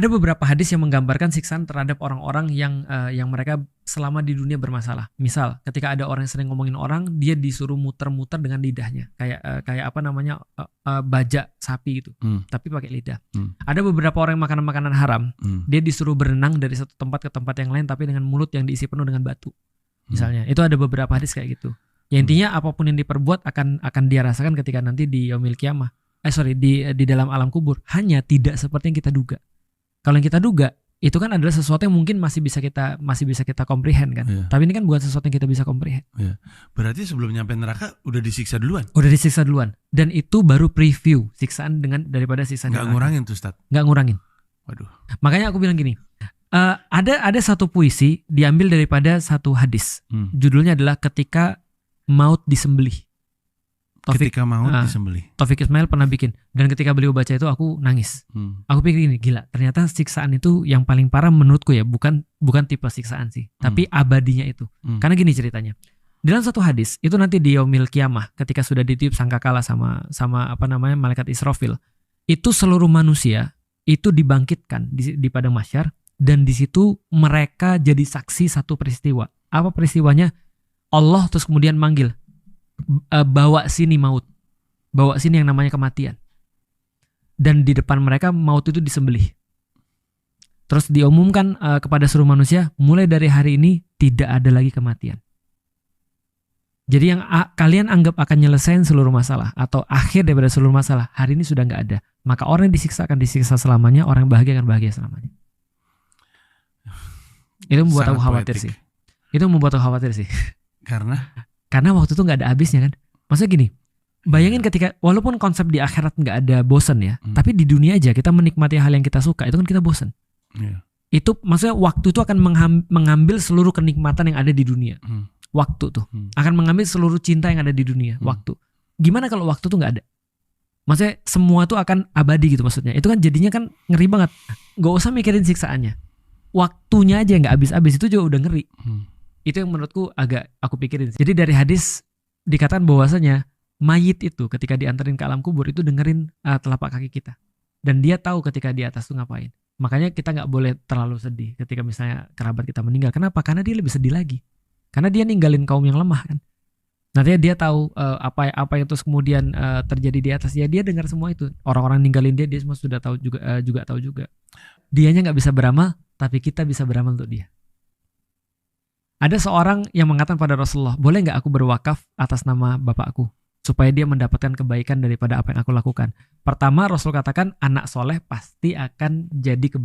Ada beberapa hadis yang menggambarkan siksaan terhadap orang-orang yang mereka selama di dunia bermasalah. Misal, ketika ada orang yang sering ngomongin orang, dia disuruh muter-muter dengan lidahnya, kayak apa namanya bajak sapi itu, tapi pakai lidah. Ada beberapa orang yang makan makanan haram, dia disuruh berenang dari satu tempat ke tempat yang lain, tapi dengan mulut yang diisi penuh dengan batu. Misalnya, itu ada beberapa hadis kayak gitu. Ya intinya apapun yang diperbuat akan dia rasakan ketika nanti di yaumil qiyamah. Di dalam alam kubur. Hanya tidak seperti yang kita duga. Kalau yang kita duga itu kan adalah sesuatu yang mungkin masih bisa kita comprehend kan. Iya. Tapi ini kan bukan sesuatu yang kita bisa comprehend. Iya. Berarti sebelum nyampe neraka udah disiksa duluan. Udah disiksa duluan. Dan itu baru preview siksaan daripada siksaan. Nggak ngurangin tuh, Ustaz. Nggak ngurangin. Waduh. Makanya aku bilang gini. Ada satu puisi diambil daripada satu hadis. Judulnya adalah ketika maut disembelih. Ketika maut disembelih. Taufik Ismail pernah bikin. Dan ketika beliau baca itu aku nangis. Aku pikir gini, gila. Ternyata siksaan itu yang paling parah menurutku ya. Bukan tipe siksaan sih. Tapi abadinya itu. Karena gini ceritanya. Dalam satu hadis, itu nanti di yaumil qiyamah. Ketika sudah ditiup sangkakala sama apa namanya malaikat Israfil. Itu seluruh manusia itu dibangkitkan di padang mahsyar. Dan di situ mereka jadi saksi satu peristiwa. Apa peristiwanya? Allah terus kemudian manggil. Bawa sini maut, bawa sini yang namanya kematian. Dan di depan mereka maut itu disembelih. Terus diumumkan kepada seluruh manusia, mulai dari hari ini tidak ada lagi kematian. Jadi yang kalian anggap akan nyelesain seluruh masalah atau akhir daripada seluruh masalah, hari ini sudah nggak ada. Maka orang yang disiksa akan disiksa selamanya, orang yang bahagia akan bahagia selamanya. Itu membuat aku khawatir sih. Itu membuat aku khawatir sih. Karena waktu itu nggak ada habisnya kan. Maksudnya gini, bayangin ketika walaupun konsep di akhirat nggak ada bosan ya, tapi di dunia aja kita menikmati hal yang kita suka itu kan kita bosan. Itu maksudnya waktu itu akan mengambil seluruh kenikmatan yang ada di dunia. Waktu tuh akan mengambil seluruh cinta yang ada di dunia. Waktu. Gimana kalau waktu tuh nggak ada? Maksudnya semua tuh akan abadi gitu maksudnya. Itu kan jadinya kan ngeri banget. Gak usah mikirin siksaannya. Waktunya aja nggak habis-habis itu juga udah ngeri. Itu yang menurutku agak aku pikirin. Jadi dari hadis dikatakan bahwasanya mayit itu ketika diantarin ke alam kubur itu dengerin telapak kaki kita. Dan dia tahu ketika di atas tuh ngapain. Makanya kita gak boleh terlalu sedih ketika misalnya kerabat kita meninggal. Kenapa? Karena dia lebih sedih lagi. Karena dia ninggalin kaum yang lemah kan. Nantinya dia tahu apa yang terus kemudian terjadi di atas. Ya dia dengar semua itu. Orang-orang ninggalin dia semua sudah tahu juga tahu juga. Dianya gak bisa beramal, tapi kita bisa beramal untuk dia. Ada seorang yang mengatakan pada Rasulullah, boleh nggak aku berwakaf atas nama bapakku supaya dia mendapatkan kebaikan daripada apa yang aku lakukan. Pertama Rasul katakan anak soleh pasti akan jadi kebaikan.